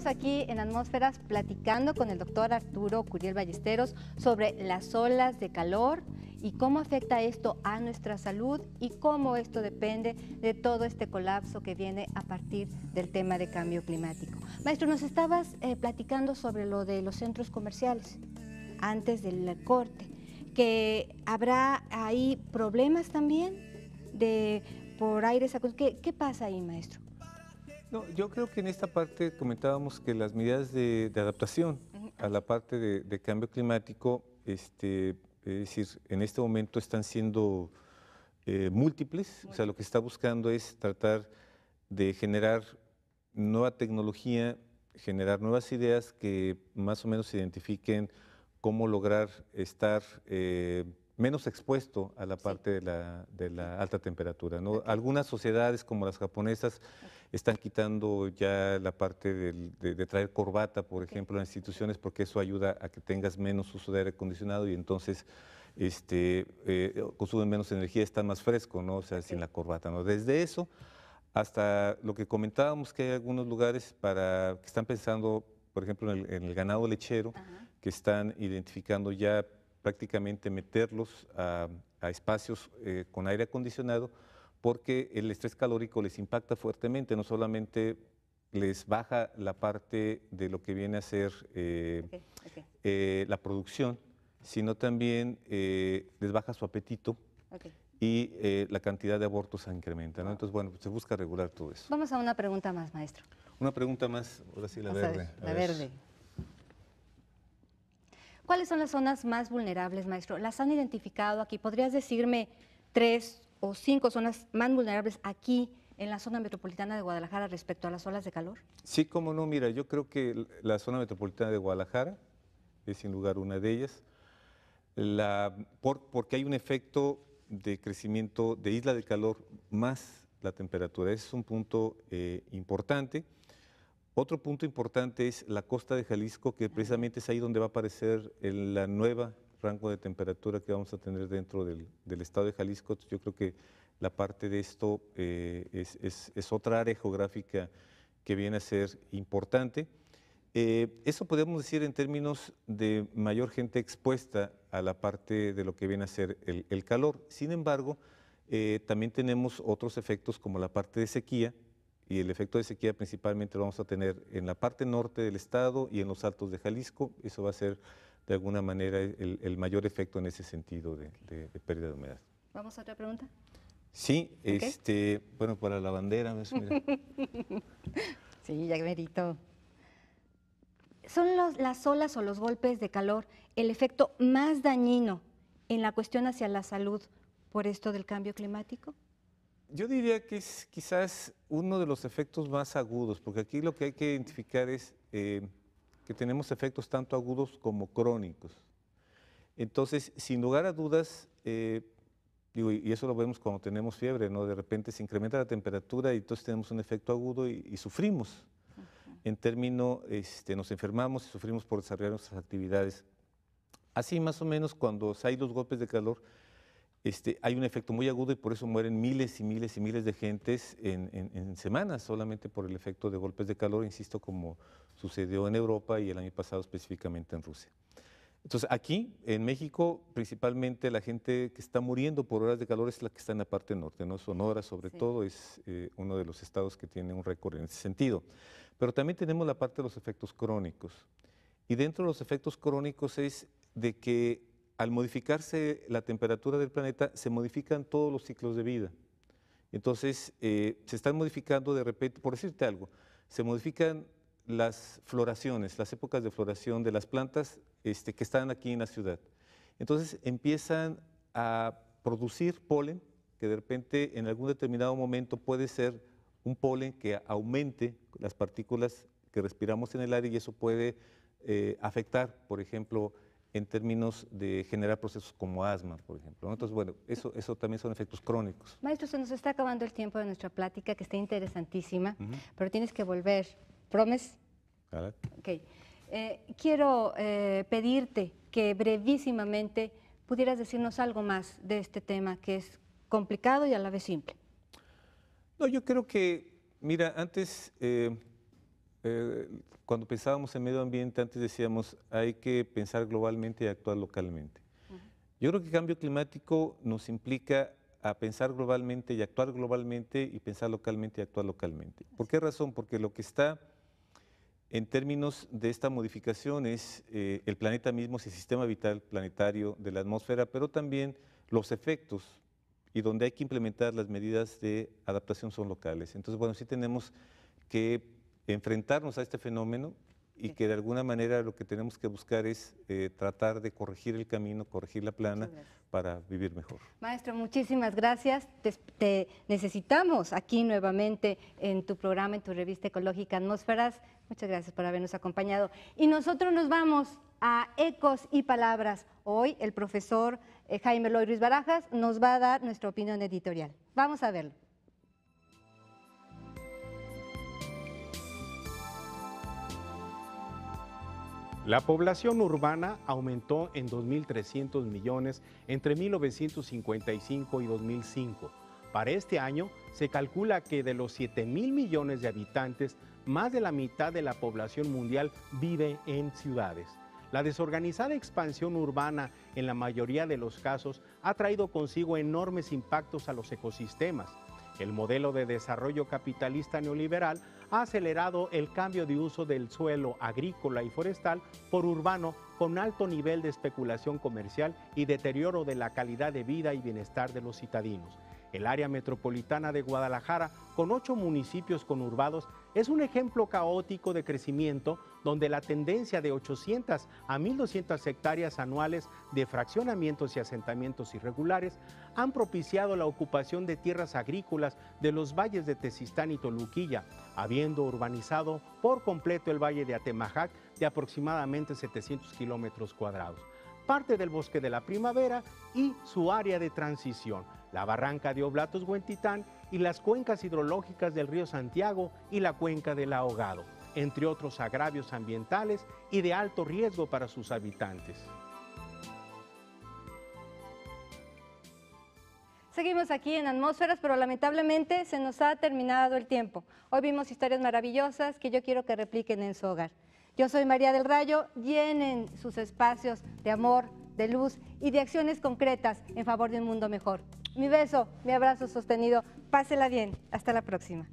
Estamos aquí en Atmósferas platicando con el doctor Arturo Curiel Ballesteros sobre las olas de calor y cómo afecta esto a nuestra salud y cómo esto depende de todo este colapso que viene a partir del tema de cambio climático. Maestro, nos estabas platicando sobre lo de los centros comerciales antes del corte, que habrá ahí problemas también por aires acondicionados. ¿Qué pasa ahí, maestro? No, yo creo que en esta parte comentábamos que las medidas de adaptación a la parte de cambio climático, es decir, en este momento están siendo múltiples. O sea, lo que se está buscando es tratar de generar nueva tecnología, generar nuevas ideas que más o menos identifiquen cómo lograr estar menos expuesto a la parte de la alta temperatura, ¿no? Okay. Algunas sociedades como las japonesas están quitando ya la parte de traer corbata, por ejemplo, en las instituciones, porque eso ayuda a que tengas menos uso de aire acondicionado y entonces consumen menos energía, está más fresco, ¿no? O sea, sin la corbata, ¿no? Desde eso hasta lo que comentábamos, que hay algunos lugares que están pensando, por ejemplo, en el ganado lechero, que están identificando ya prácticamente meterlos a espacios con aire acondicionado, porque el estrés calórico les impacta fuertemente, no solamente les baja la parte de lo que viene a ser la producción, sino también les baja su apetito y la cantidad de abortos se incrementa, ¿no? Entonces, bueno, pues se busca regular todo eso. Vamos a una pregunta más, maestro. Una pregunta más, ahora sí la verde. La verde. ¿Cuáles son las zonas más vulnerables, maestro? ¿Las han identificado aquí? ¿Podrías decirme 3 o 5 zonas más vulnerables aquí en la zona metropolitana de Guadalajara respecto a las olas de calor? Sí, cómo no, mira, yo creo que la zona metropolitana de Guadalajara es sin lugar una de ellas, porque hay un efecto de crecimiento de isla de calor más la temperatura. Ese es un punto importante. Otro punto importante es la costa de Jalisco, que precisamente es ahí donde va a aparecer la nueva rango de temperatura que vamos a tener dentro del estado de Jalisco. Yo creo que la parte de esto es otra área geográfica que viene a ser importante. Eso podemos decir en términos de mayor gente expuesta a la parte de lo que viene a ser el calor. Sin embargo, también tenemos otros efectos como la parte de sequía, y el efecto de sequía principalmente lo vamos a tener en la parte norte del estado y en los altos de Jalisco. Eso va a ser de alguna manera el mayor efecto en ese sentido de pérdida de humedad. ¿Vamos a otra pregunta? Sí, bueno, para la bandera, mira. Sí, ya verito. ¿Son las olas o los golpes de calor el efecto más dañino en la cuestión hacia la salud por esto del cambio climático? Yo diría que es quizás uno de los efectos más agudos, porque aquí lo que hay que identificar es que tenemos efectos tanto agudos como crónicos. Entonces, sin lugar a dudas, y eso lo vemos cuando tenemos fiebre, ¿no? De repente se incrementa la temperatura y entonces tenemos un efecto agudo y sufrimos. En términos, nos enfermamos y sufrimos por desarrollar nuestras actividades. Así más o menos cuando hay los golpes de calor, hay un efecto muy agudo y por eso mueren miles y miles y miles de gentes en semanas, solamente por el efecto de golpes de calor, insisto, como sucedió en Europa y el año pasado específicamente en Rusia. Entonces, aquí en México, principalmente la gente que está muriendo por horas de calor es la que está en la parte norte, ¿no? Sonora, sobre todo, es uno de los estados que tiene un récord en ese sentido. Pero también tenemos la parte de los efectos crónicos. Y dentro de los efectos crónicos es de que al modificarse la temperatura del planeta, se modifican todos los ciclos de vida. Entonces, se están modificando de repente, por decirte algo, se modifican las floraciones, las épocas de floración de las plantas que están aquí en la ciudad. Entonces, empiezan a producir polen, que de repente en algún determinado momento puede ser un polen que aumente las partículas que respiramos en el aire y eso puede afectar, por ejemplo, en términos de generar procesos como asma, por ejemplo, ¿no? Entonces, bueno, eso también son efectos crónicos. Maestro, se nos está acabando el tiempo de nuestra plática, que está interesantísima, pero tienes que volver. ¿Promes? Claro. Ok. Quiero pedirte que brevísimamente pudieras decirnos algo más de este tema que es complicado y a la vez simple. No, yo creo que, mira, antes cuando pensábamos en medio ambiente, antes decíamos, hay que pensar globalmente y actuar localmente. Yo creo que el cambio climático nos implica a pensar globalmente y actuar globalmente y pensar localmente y actuar localmente. ¿Por qué razón? Porque lo que está en términos de esta modificación es el planeta mismo, es el sistema vital planetario de la atmósfera, pero también los efectos y donde hay que implementar las medidas de adaptación son locales. Entonces, bueno, sí tenemos que enfrentarnos a este fenómeno y que de alguna manera lo que tenemos que buscar es tratar de corregir el camino, corregir la plana para vivir mejor. Maestro, muchísimas gracias. Te necesitamos aquí nuevamente en tu programa, en tu revista ecológica Atmósferas. Muchas gracias por habernos acompañado. Y nosotros nos vamos a Ecos y Palabras. Hoy el profesor Jaime Eloy Ruiz Barajas nos va a dar nuestra opinión editorial. Vamos a verlo. La población urbana aumentó en 2.300 millones entre 1955 y 2005. Para este año se calcula que de los 7.000 millones de habitantes, más de la mitad de la población mundial vive en ciudades. La desorganizada expansión urbana en la mayoría de los casos ha traído consigo enormes impactos a los ecosistemas. El modelo de desarrollo capitalista neoliberal ha acelerado el cambio de uso del suelo agrícola y forestal por urbano con alto nivel de especulación comercial y deterioro de la calidad de vida y bienestar de los citadinos. El área metropolitana de Guadalajara, con 8 municipios conurbados, es un ejemplo caótico de crecimiento donde la tendencia de 800 a 1.200 hectáreas anuales de fraccionamientos y asentamientos irregulares han propiciado la ocupación de tierras agrícolas de los valles de Tezistán y Toluquilla, habiendo urbanizado por completo el valle de Atemajac de aproximadamente 700 kilómetros cuadrados. Parte del Bosque de la Primavera y su área de transición, la barranca de Oblatos-Huentitán y las cuencas hidrológicas del río Santiago y la cuenca del Ahogado, entre otros agravios ambientales y de alto riesgo para sus habitantes. Seguimos aquí en Atmósferas, pero lamentablemente se nos ha terminado el tiempo. Hoy vimos historias maravillosas que yo quiero que repliquen en su hogar. Yo soy María del Rayo, llenen sus espacios de amor, de luz y de acciones concretas en favor de un mundo mejor. Mi beso, mi abrazo sostenido, pásela bien, hasta la próxima.